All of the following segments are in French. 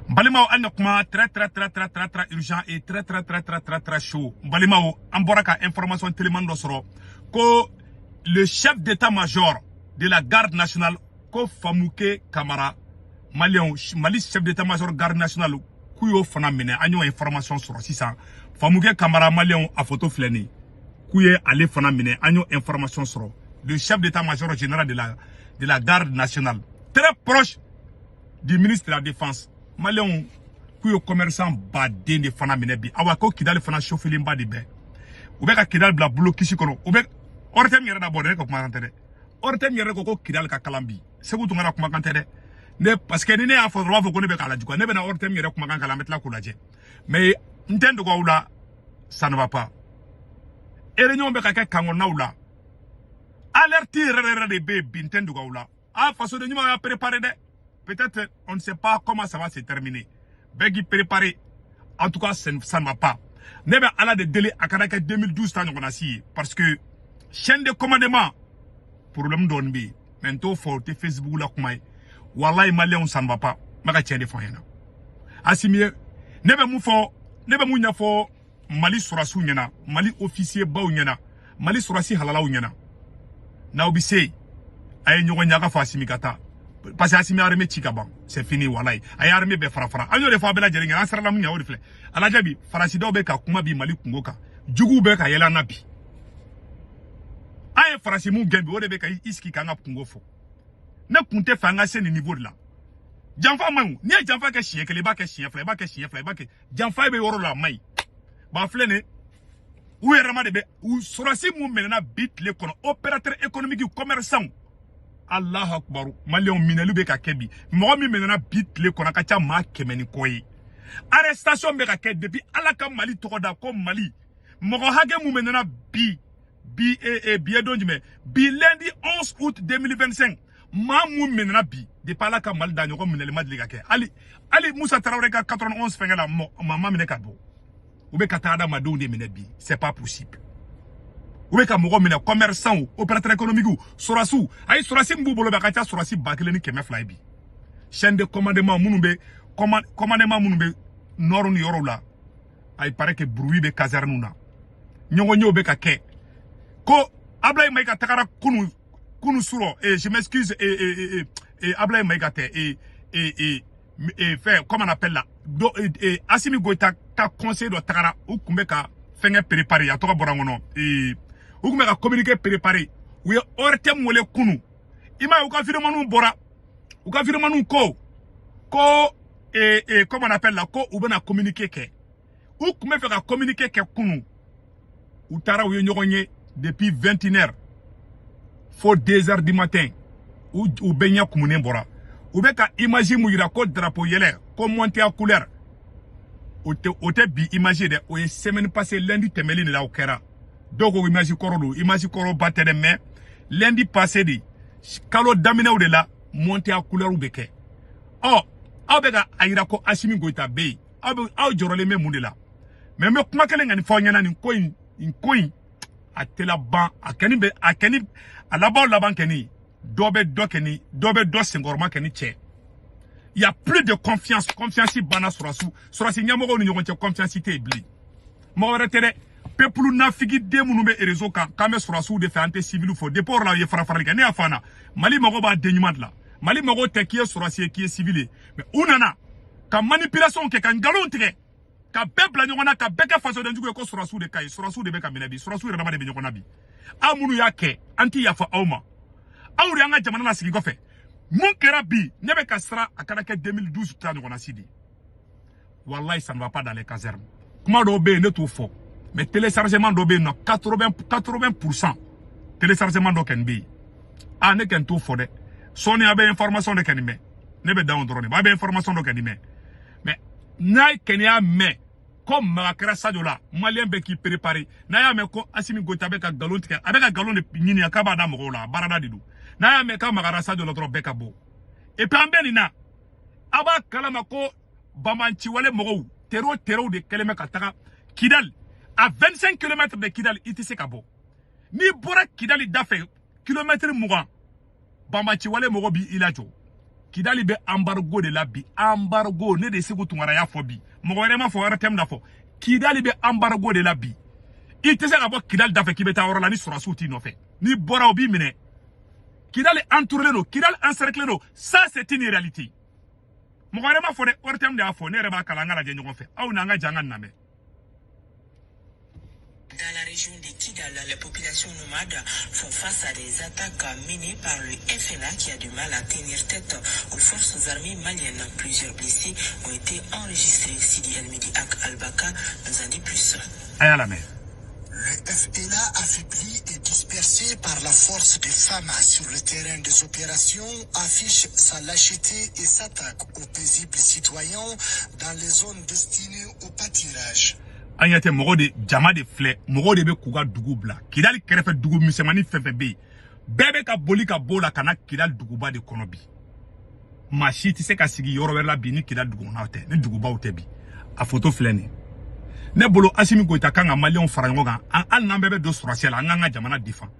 Balimao anakuma très urgent et très chaud. Balimao amboraka information tellement d'osro que le chef d'état-major de la garde nationale ko Famouké Kamara Mali chef d'état-major garde nationale kuyo fana mine anyo information sur ça Famouké Kamara Malion a photo fleni kuye ale fana mine anyo information sur le chef d'état-major général de la garde nationale très proche du ministre de la défense Malion kuyo commerçant baden de fana mine bi awako kidal fana chauffeur ba de be ubeka kidal bla blokishi kono ubek ortem yere d'abord ko kuma kantere ortem yere ko kidal ka kalambi segu tungara kuma kantere ne parce que ni ne a fo droit ko ne be kala juko ne be na ortem yere kuma kan kala metla ko laje mais ntendo ko wula ça ne va pas et réunion be ka ke kango na wula alerte rere de be bintendo ko wula a façon de nyuma ya préparer de peut-être on ne sait pas comment ça va se terminer begi préparer en tout cas ça ne va pas ne be ala de délai à Kanaka 2012 tan on a si parce que chaîne de commandement problème don bi mento forte Facebook la kuma wallahi malien ça ne va pas maka chaîne de foyena asimie ne be mu nyafo Mali surasu nyana Mali officier ba nyana Mali surasi halala nyana na obise ay nyogo nyaga fa asimikata parce que asimi armée chikaba c'est fini wallahi ay armée be farafara anyo de fa bela jeringa asara la munya wori fle ala jabi farasi do be ka kuma bi Mali kungoka jugu be ka yela nabi aye farasi mu gembi wode be ka iski kanga kungofo ne kunte fanga se ni niveau de là janfa mangu ni janfa ke chien ke le ba ke chien fle ba ke chien fle ba ke janfa be woro la mai ba fle ne ou erama de be ou surasi mu menena bit le kono opérateur économique commerçant Allah akbar malion minelu be ka kebi mo mi menena bit le kono ka cha ma kemeni koyi arrestation be ka ke depuis alaka Mali tokoda ko Mali mo hage mu menena bi lundi 11 août 2025 mamou menena bi de pala ka Mali danyo ko menele madli ka ke ali Moussa Traoré ka 91 fengela mama mene ka do ube katada madou de mene bi c'est pas possible ube ka mogo mene commerçant opérateur économique sorasu ay sorasi mbubolo ba ka cha sorasi bakele ni keme fly bi chaîne de commandement munumbe commandement munumbe noru ni yoro la ay paraît que bruit be caserne na nyongo nyobe ka ke ko Ablaye Maïga takara kunu suro et je m'excuse et Ablaye Maïga te et fait comment on appelle là Assimi Goïta ka conseil do takara ou kumbe ka fenge préparer ya toka borangono et ou kumbe ka communiquer préparer ou ye ortem wole kunu ima ou ka firmanu bora ou ka firmanu ko comment on appelle là ko ou bena communiquer ke ou kumbe fait ka communiquer ke kunu ou tara ou ye nyogonye depuis 21h faut 2h du matin ou benya kumune bora ou be ka image muyira ko drapeau yele ko monter à couleur ote bi image de o semaine passée lundi temeli la okera dogo image koro battere mais lundi passé di kalo damina ou de la monter à couleur ou beke oh abega ayira ko Assimi Goïta be aw jorole me mundela mais me kuma kele ngani fo nyana ni koin atela ban akeni alaba laban keni dobe do sengorma keni che il y a plus de confiance bana surasi nyamogo ni nyogonche confiance te bli mo retere peuple na figi de munumbe réseau ka kame surasu de fante civil fo déport la ye farafara ne afana Mali mago ba denyumat la Mali mago te qui est surasi qui est civil mais unana ka manipulation ke kan galon tike ka peuple nyongona ka beka faso de njugo ko surasu de kai surasu de beka menabi surasu de ramade be nyongona bi amunu yake anti yafa awma awri anga jamana na sigi gofe mon kera bi nebe ka sra akana ke 2012 ta nyongona sidi wallahi ça ne va pas dans les casernes comment do be ne tout fort mais téléchargement do be no 80% téléchargement do ken bi ne ken tout fort de soni abe information de ken me nebe down drone ba be information do ken me mais nay kenya me comme Makara Sadola, Malien be qui préparé. Naya me ko Assimi Goïta be ka galon tika, avec un galon de nyini akaba da mogola, barada didu. Naya me ka Makara Sadola tro beka bo. Et puis en na, aba kalama ko bamanchi wale mogo, terreau de keleme kataka, Kidal, à 25 km de Kidal, itise kabo. Ni bora Kidal dafe, kilomètre moura, bamanchi wale mogo bi ilajo. Kidali be embargo de la bi. Embargo. Ne de Sékou Tounkara ya fo bi. Mouarema fo RTM da fo. Kidali be embargo de la bi. Il te sait d'abord Kidal da fe kibeta orala ni Sorasu ti no fe. Ni bora obi mine. Kidal entouré no. Kidal encerclé no. Ça c'est une réalité. Mouarema fo de RTM da fo. Ne reba kalanga la jenyon fe. Aou nanga jangan name. Dans la région de Kidal, les populations nomades font face à des attaques menées par le FNA qui a du mal à tenir tête aux forces armées maliennes. Plusieurs blessés ont été enregistrés. Sidi El Midi Ak Al-Baka nous en dit plus. Aya la mer. Le FNA affaibli et dispersé par la force des femmes sur le terrain des opérations affiche sa lâcheté et s'attaque aux paisibles citoyens dans les zones destinées au pâturage. Anyate mogo de jama de flè mogo de be kuga dugu bla Kidal kerefe dugu misemani fefe be bebe ka boli ka bola kana Kidal duguba de konobi machi ti se ka sigi yoro la bi ni Kidal dugu na te ni duguba o te bi a photo flè ni ne bolo Assimi Goïta kanga malion farango ga an nan bebe do Sorasiala nga jamana defan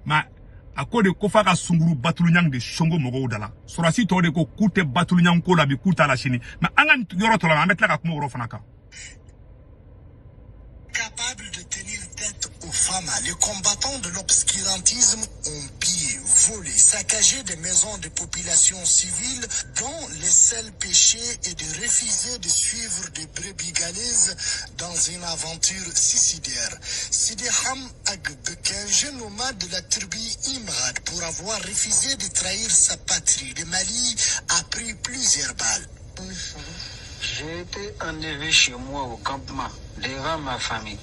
ma akode ko fa ka sunguru batulu nyang de shongo mogo dala Sorasi to de ko kute batulu nyang ko la bi kuta la chini ma anga yoro to la ametla ka kuma woro fanaka. Capables de tenir tête aux femmes, les combattants de l'obscurantisme ont pillé, volé, saccagé des maisons de populations civiles dont le seul péché est de refuser de suivre des brebis galaises dans une aventure suicidaire. Sidi Ham Agbek, un jeune nomade de la tribu Imrad, pour avoir refusé de trahir sa patrie, le Mali, a pris plusieurs balles. J'ai été enlevé chez moi au campement, devant ma famille.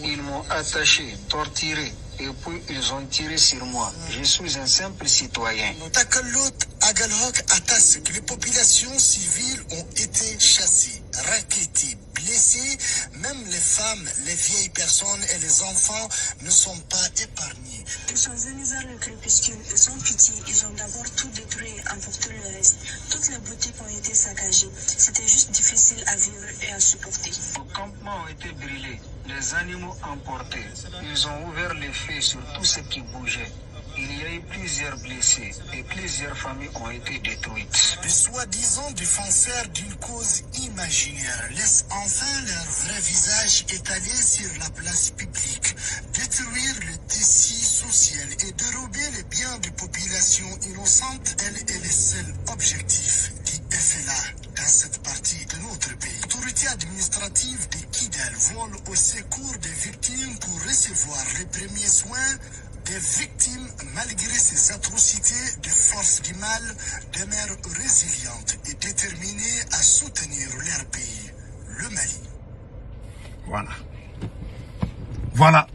Ils m'ont attaché, torturé, et puis ils ont tiré sur moi. Je suis un simple citoyen. Takalot Agalhok atteste que les populations civiles ont été chassées, raquettées, blessées. Même les femmes, les vieilles personnes et les enfants ne sont pas épargnés. Ils sont venus vers le crépuscule et sans pitié, ils ont d'abord tout détruit et emporté le reste. Toutes les boutiques ont été saccagées. C'était juste difficile à vivre et à supporter. Nos campements ont été brûlés, les animaux emportés. Ils ont ouvert les feux sur tout ce qui bougeait. Il y a eu plusieurs blessés et plusieurs familles ont été détruites. Les soi-disant défenseurs d'une cause imaginaire laissent enfin leur vrai visage étalé sur la place publique. Détruire le tissu social et dérober les biens des populations innocentes, tel est le seul objectif du FLA dans cette partie de notre pays. L'autorité administrative de Kidal vole au secours des victimes pour recevoir les premiers soins des victimes. Malgré ces atrocités, des forces du mal demeurent résilientes et déterminées à soutenir leur pays, le Mali. Voilà.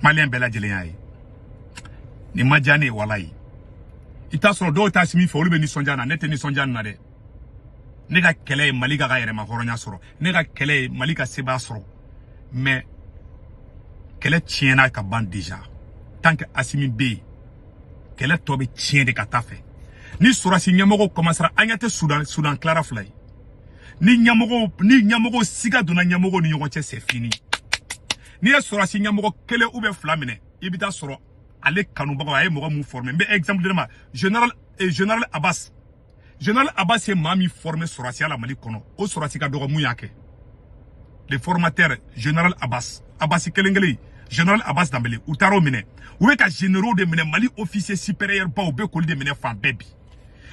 Malien bela jeleyaye. Ni majane walai. Ita soro do ta simi fo olu be ni sonjana nete ni sonjana de. Ne ka kele Malika ga yere ma horonya soro. Ne ka kele Malika seba soro. Mais kele tiena ka ban déjà. Tant que Assimi B, kele tobe tien de katafe. Ni Sorasi nyamogo commencera anyate Soudan Clara Fly. Ni nyamogo siga dona nyamogo ni yonche c'est fini. Ni Sorasi nyamogo kele ube flamine. Ibita soro ale kanubago aye mogo mu formé. Mais exemple de ma général Abbas. Général Abbas c'est mami formé Sorasi à la Mali kono. O Sorasi ka dogo muyake. Le formateur général Abbas. Abbas kelengeli. Général Abbas Dambélé, Outaro Mine, ou est généraux de Mine, Mali officier supérieur, pas au bécol de Mine, fan baby.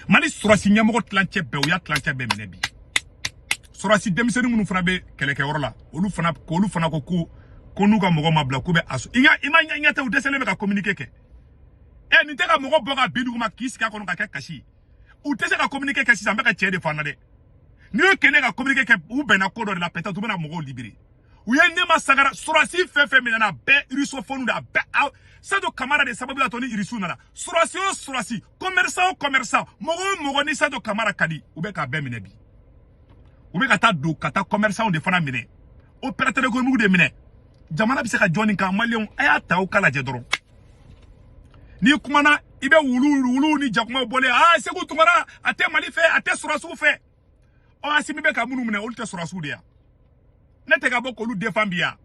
Mali Sorasi Nyamoro Tlanche Béouya Tlanche Béminebi. Sorasi Demisenu nous frappe, quelqu'un orla, ou nous fana koko, konuga Mogoma Blakoube Asso. Il y a ou décelé avec à communiquer. Et n'était qu'à Mogo Boga Bidouma qui s'est qu'on a caché. Ou t'es à communiquer que si ça m'a caché de fanade. Ni le Kenya a communiqué ou ben à code de la pétante ou ben à Mogo libéré. Ou y'a nema sagara Sorasi fait minana be russophone da be ça do camara de sababu la toni irisu nana Sorasi commerçant mogo ni ça do camara kadi ou be ka be minebi ou be kata do kata commerçant de fana mine opérateur économique de mine jamana bi se ka joni ka malion aya ta o kala je doron ni kumana ibe wulu ni jakuma bolé Sékou Tounkara ate Mali fait ate Sorasi fait o Assimi be ka munu mine o te Sorasi de ya. Ne te ka boko lu défend bien.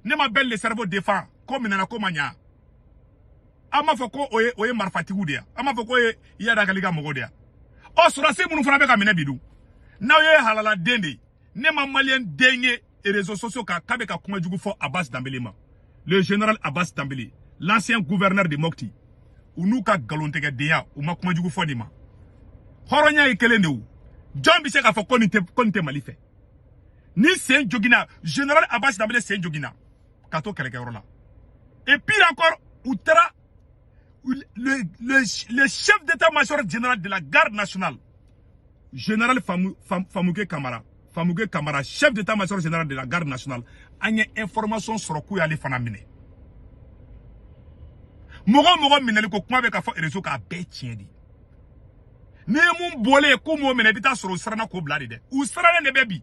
Ne ma belle le cerveau défend comme nana komanya. Ama foko oye marfatigu dia. Ama foko oye yada kaliga mogo dia. o surasi munu fana be ka mine bidu na ye halala dende ne ma malien denye et réseaux sociaux ka kabe ka kuma jugu fo Abbas Dambélé ma le général Abbas Dambélé l'ancien gouverneur de Mopti unu ka galontege deya u ma kuma jugu fo di ma horonya ikele ne u John bi se ka fo konite Mali fe ni sen jogina général Abbas Dambélé sen jogina kato keleke yorola et pire encore outera le chef d'état-major général de la garde nationale général Famouké Kamara chef d'état-major général de la garde nationale a une information sur quoi aller faire mine mogo mineli ko kuma be ka fo réseau ka be tieni ne mun bolé ko mo mine bita soro sarana ko blade de ou sarana ne bebi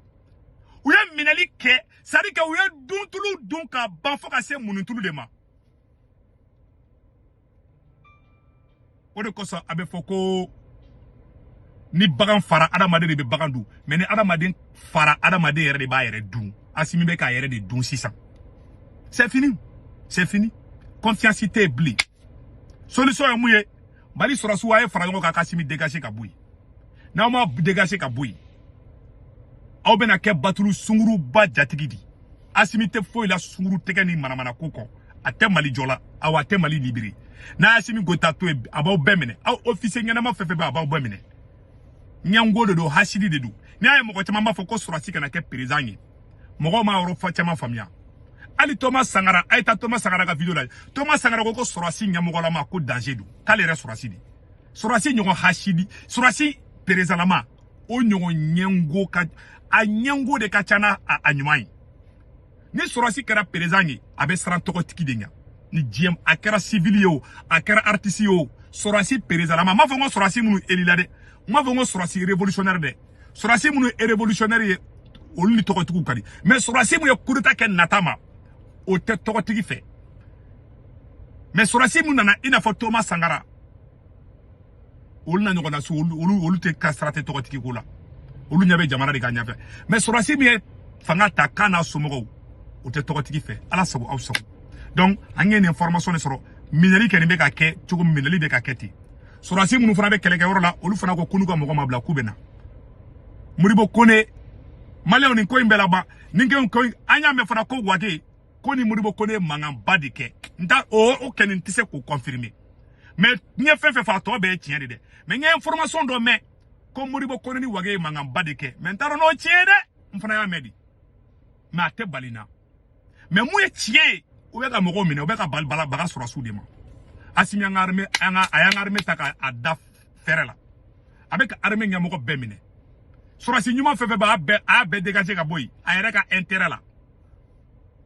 ou ya mineli ke sari ka ou ya duntulu dunka ban fo ka se munutulu de ma o de kosa abe foko ni bagan fara adamade de be bagan du mais ni adamade fara adamade yere de ba yere du asimi be ka yere de du 600 c'est fini confiance té bli solution ya muye bali sorasu waye fara ngo ka kasimi dégager ka boui na ma dégager ka boui aw bena ke batulu sunguru ba jatigidi asimi te foi la sunguru tegani manamana koko ate Mali jola aw ate Mali libéré na asimi gota to abaw bemene aw officier nyana ma fefe ba abaw bemene nyango de do hasidi de do ni ay moko chama ma foko surasi kana ke président moko ma oro fa chama famia ali Thomas Sangara aita Thomas Sangara ka video la Thomas Sangara ko surasi nyamogo la ma ko danger do kale re surasi di surasi nyogo hasidi surasi président la ma o nyogo nyango ka a nyango de ka chana a nyumai ni surasi kera président abe sran toko tiki de nya ni diem akera civil yo akera artiste yo surasi président la ma fongo surasi munu elilade moi vengo surasi révolutionnaire de surasi munu révolutionnaire olu toko tuku kadi mais surasi mu kuruta ken natama o te toko tigi fe mais surasi mu nana ina fo Thomas Sangara olu na nyoko na su olu te kastrate toko tigi kula olu nyabe jamana de ganya fe mais surasi mu fanga ta kana sumogo o te toko tigi fe ala sabu aw sabu donc angene information ne soro mineli ken be ka ke tugu mineli be ka keti surasi munu fana be keleke yoro la olu fana ko kunu ka mogo mabla kubena Modibo Kone Maleo ni ko imbela ba ninge ko anya me fana ko wage ko ni Modibo Kone mangan badike nda o kenin tise ko confirmer mais nye fefe fa to be tien de mais nye information do me ko Modibo Kone ni wage mangan badike mais ntaro no tien de mfana ya medi ma te balina mais mu ye tien o be ka mogo mine o be ka balbala baga surasu de ma asimi anga arme taka ada ferela avec arme nyamoko bemine surasi nyuma fefe ba be dégager ka boy ayere ka intérêt la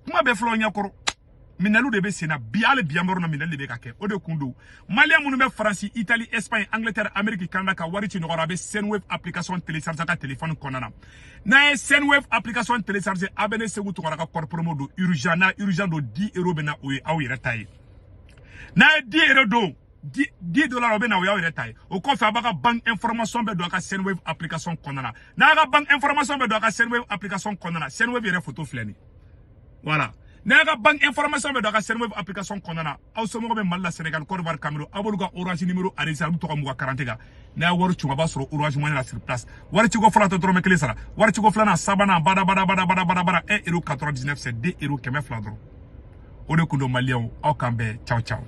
kuma be flo nyakoro minelu de be sena biale biamoro na minelu de be ka ke o de kundu malien munu be France Italie Espagne Angleterre Amérique Canada ka wari ci ngora be Senwave application télécharger ka téléphone konana na Senwave application télécharger abene segu to ka corporate do urgent do 10 € bena o aw yere taye na 10 € do $10 obena o yawe retay o ko fa baka bank information be do ka Senwave application konana na ga bank information be do ka Senwave application konana Senwave yere photo fleni voilà na ga bank information be do ka Senwave application konana aw so mo be Mali Sénégal Côte d'Ivoire Cameroun abolu ga Orange numéro arisa to ko mu 40 ga na waru ci ba soro Orange mo na sur place waru ci go fala to drome kele sara waru ci go flana sabana bada 1,99 c'est 2 € keme fladro o de kundo malien o kambe ciao ciao